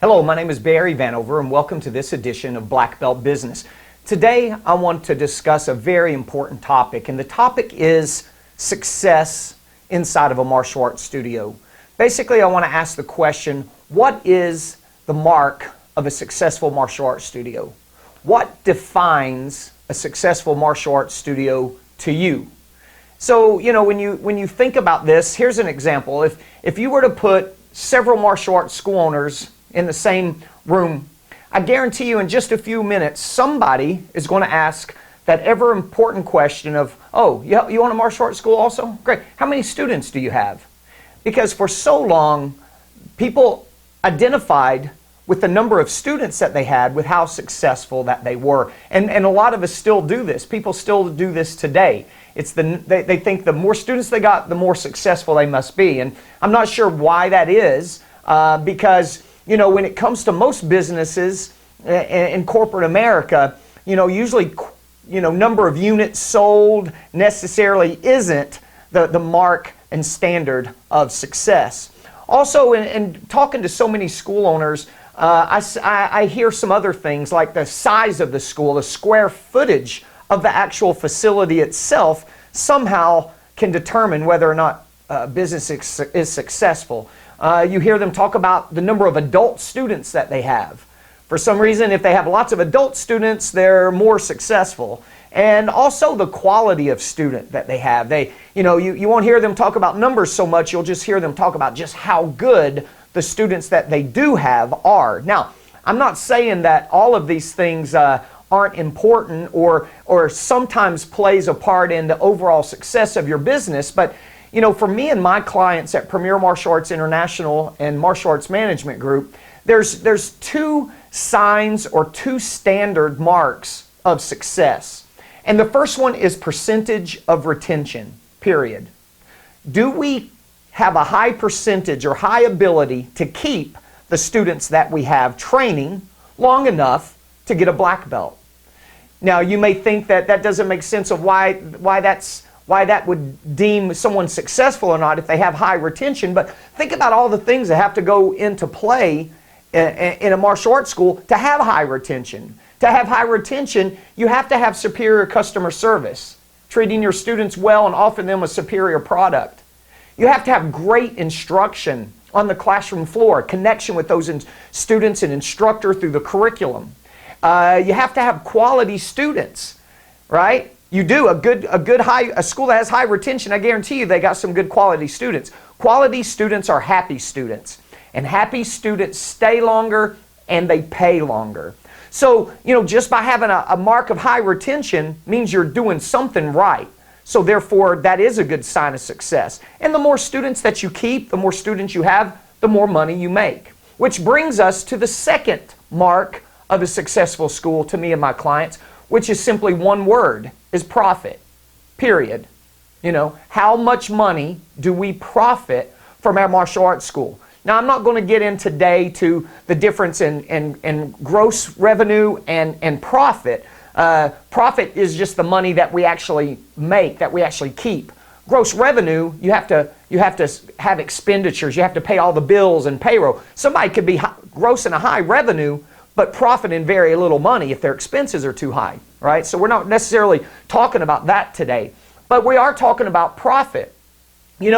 Hello, my name is Barry Vanover and welcome to this edition of Black Belt Business. Today I want to discuss a very important topic, and the topic is success inside of a martial arts studio. Basically, I want to ask the question, what is the mark of a successful martial arts studio? What defines a successful martial arts studio to you? So, when you think about this, here's an example. If you were to put several martial arts school owners in the same room, I guarantee you in just a few minutes, somebody is going to ask that ever important question of, oh, you want a martial arts school also? Great. How many students do you have? Because for so long, people identified with the number of students that they had with how successful that they were. And a lot of us still do this. People still do this today. They think the more students they got, the more successful they must be. And I'm not sure why that is, because when it comes to most businesses in corporate America, usually, number of units sold necessarily isn't the mark and standard of success. Also, in talking to so many school owners, I hear some other things like the size of the school, the square footage of the actual facility itself somehow can determine whether or not business is successful. You hear them talk about the number of adult students that they have. For some reason, if they have lots of adult students, they're more successful. And also the quality of student that they have. You won't hear them talk about numbers so much, you'll just hear them talk about just how good the students that they do have are. Now, I'm not saying that all of these things aren't important or sometimes plays a part in the overall success of your business, but for me and my clients at Premier Martial Arts International and Martial Arts Management Group, there's two signs or two standard marks of success. And the first one is percentage of retention, period. Do we have a high percentage or high ability to keep the students that we have training long enough to get a black belt? Now, you may think that doesn't make sense of why that would deem someone successful or not if they have high retention, but think about all the things that have to go into play in a martial arts school to have high retention. To have high retention, you have to have superior customer service, treating your students well and offering them a superior product. You have to have great instruction on the classroom floor, connection with those students and instructor through the curriculum. You have to have quality students, right? You do a school that has high retention, I guarantee you they got some good quality students. Quality students are happy students, and happy students stay longer and they pay longer. So, just by having a mark of high retention means you're doing something right. So therefore, that is a good sign of success. And the more students that you keep, the more students you have, the more money you make. Which brings us to the second mark of a successful school to me and my clients, which is simply one word, is profit, period. How much money do we profit from our martial arts school? Now, I'm not going to get in today to the difference in gross revenue and profit. Profit is just the money that we actually make, that we actually keep. Gross revenue, you have to have expenditures. You have to pay all the bills and payroll. Somebody could be grossing a high revenue, but profiting very little money if their expenses are too high, right? So we're not necessarily talking about that today, but we are talking about profit. You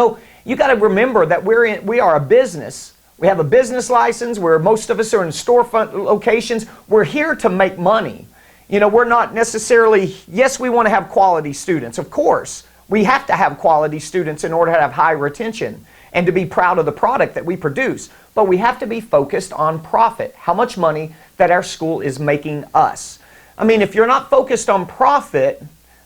got to remember that we are a business. We have a business license where most of us are in storefront locations. We're here to make money. We're not necessarily, yes, we want to have quality students. Of course, we have to have quality students in order to have high retention and to be proud of the product that we produce. But we have to be focused on profit, how much money that our school is making us. If you're not focused on profit,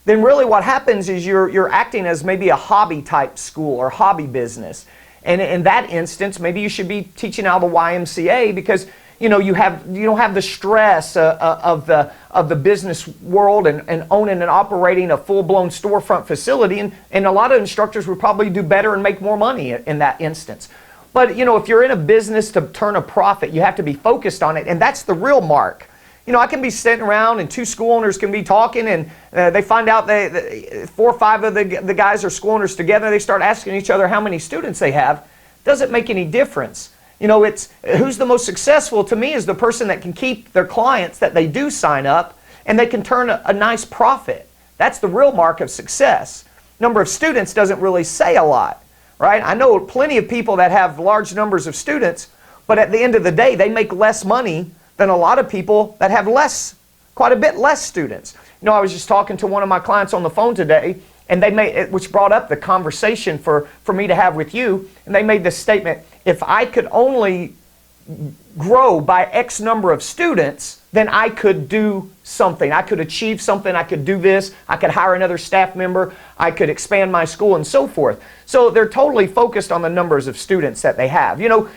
then really what happens is you're acting as maybe a hobby type school or hobby business. And in that instance, maybe you should be teaching out of the YMCA because you don't have the stress of the business world and owning and operating a full-blown storefront facility. And a lot of instructors would probably do better and make more money in that instance. But if you're in a business to turn a profit, you have to be focused on it, and that's the real mark. I can be sitting around and two school owners can be talking and they find out 4 or 5 of the guys are school owners together. They start asking each other how many students they have. Doesn't make any difference. You know, it's who's the most successful to me is the person that can keep their clients that they do sign up and they can turn a nice profit. That's the real mark of success. Number of students doesn't really say a lot, right? I know plenty of people that have large numbers of students, but at the end of the day, they make less money than a lot of people that have quite a bit less students. You know, I was just talking to one of my clients on the phone today, and they made, which brought up the conversation for me to have with you, and they made this statement: if I could only grow by X number of students, then I could do something. I could achieve something. I could do this. I could hire another staff member. I could expand my school and so forth. So they're totally focused on the numbers of students that they have. You know,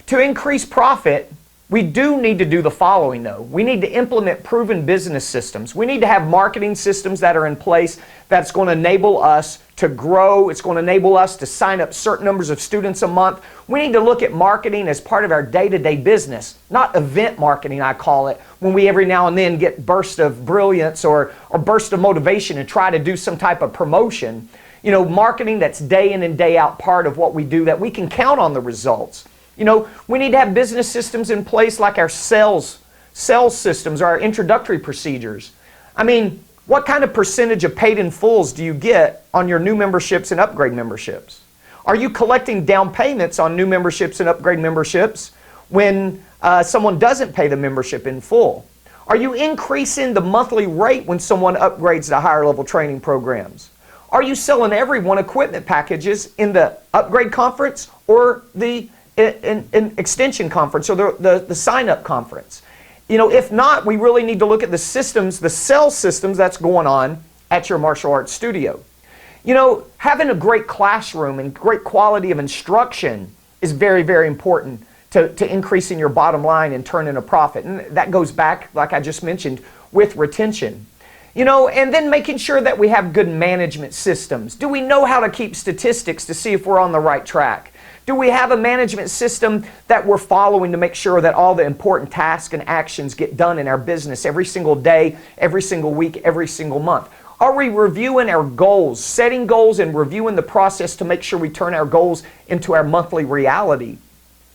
to increase profit, we do need to do the following though. We need to implement proven business systems. We need to have marketing systems that are in place that's going to enable us to grow. It's going to enable us to sign up certain numbers of students a month. We need to look at marketing as part of our day-to-day business, not event marketing, I call it, when we every now and then get bursts of brilliance or burst of motivation and try to do some type of promotion. You know, marketing that's day in and day out part of what we do, that we can count on the results. You know, we need to have business systems in place like our sales systems or our introductory procedures. I mean, what kind of percentage of paid in fulls do you get on your new memberships and upgrade memberships? Are you collecting down payments on new memberships and upgrade memberships when someone doesn't pay the membership in full? Are you increasing the monthly rate when someone upgrades to higher level training programs? Are you selling everyone equipment packages in the upgrade conference or the in extension conference or the sign-up conference? You know, if not, we really need to look at the systems, the sales systems that's going on at your martial arts studio. You know, having a great classroom and great quality of instruction is very, very important to increasing your bottom line and turning a profit. And that goes back, like I just mentioned, with retention. You know, and then making sure that we have good management systems. Do we know how to keep statistics to see if we're on the right track? Do we have a management system that we're following to make sure that all the important tasks and actions get done in our business every single day, every single week, every single month? Are we reviewing our goals, setting goals and reviewing the process to make sure we turn our goals into our monthly reality?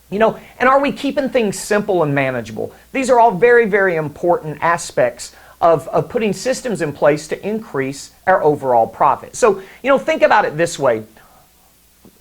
You know, and are we keeping things simple and manageable? These are all very, very important aspects of putting systems in place to increase our overall profit. So, you know, think about it this way.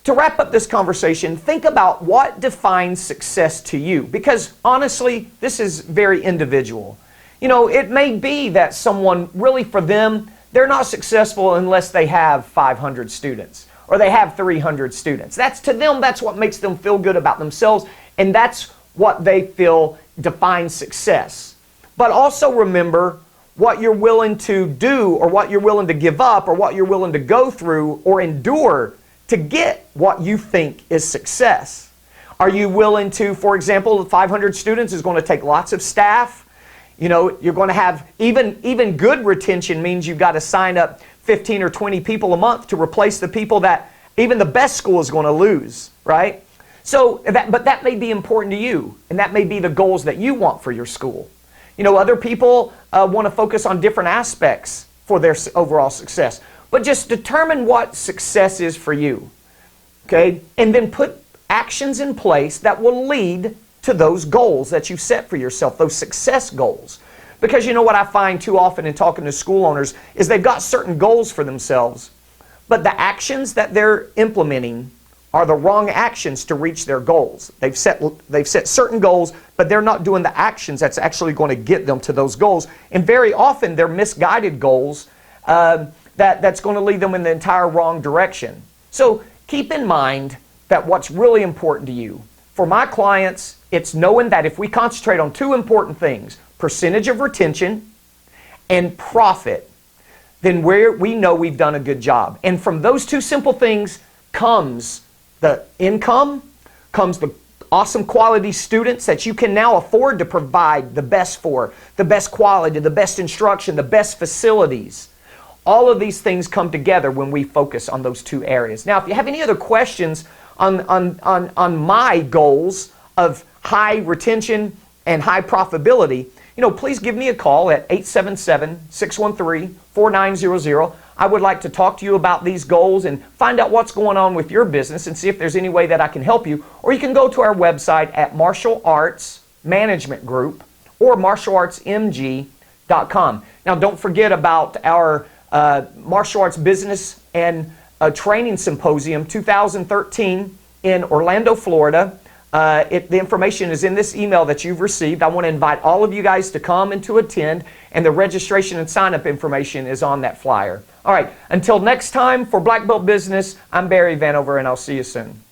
To wrap up this conversation, think about what defines success to you, because honestly, this is very individual. You know, it may be that someone, really for them, they're not successful unless they have 500 students or they have 300 students. That's to them, that's what makes them feel good about themselves, and that's what they feel defines success. But also remember what you're willing to do or what you're willing to give up or what you're willing to go through or endure to get what you think is success. Are you willing to, for example, 500 students is going to take lots of staff. You know, you're going to have even good retention means you've got to sign up 15 or 20 people a month to replace the people that even the best school is going to lose, right? So, but that may be important to you, and that may be the goals that you want for your school. You know, other people want to focus on different aspects for their overall success. But just determine what success is for you, okay? And then put actions in place that will lead to those goals that you set for yourself, those success goals. Because you know what I find too often in talking to school owners is they've got certain goals for themselves, but the actions that they're implementing are the wrong actions to reach their goals. They've set certain goals, but they're not doing the actions that's actually going to get them to those goals. And very often they're misguided goals that's going to lead them in the entire wrong direction. So keep in mind that what's really important to you. For my clients, it's knowing that if we concentrate on two important things, percentage of retention and profit, then we know we've done a good job. And from those two simple things comes the income, comes the awesome quality students that you can now afford to provide the best for, the best quality, the best instruction, the best facilities. All of these things come together when we focus on those two areas. Now, if you have any other questions on my goals of high retention and high profitability, please give me a call at 877-613-4900. I would like to talk to you about these goals and find out what's going on with your business and see if there's any way that I can help you. Or you can go to our website at Martial Arts Management Group or martialartsmg.com. Now, don't forget about our Martial Arts Business and Training Symposium 2013 in Orlando, Florida. The information is in this email that you've received. I want to invite all of you guys to come and to attend, and the registration and sign-up information is on that flyer. All right, until next time, for Black Belt Business, I'm Barry Vanover, and I'll see you soon.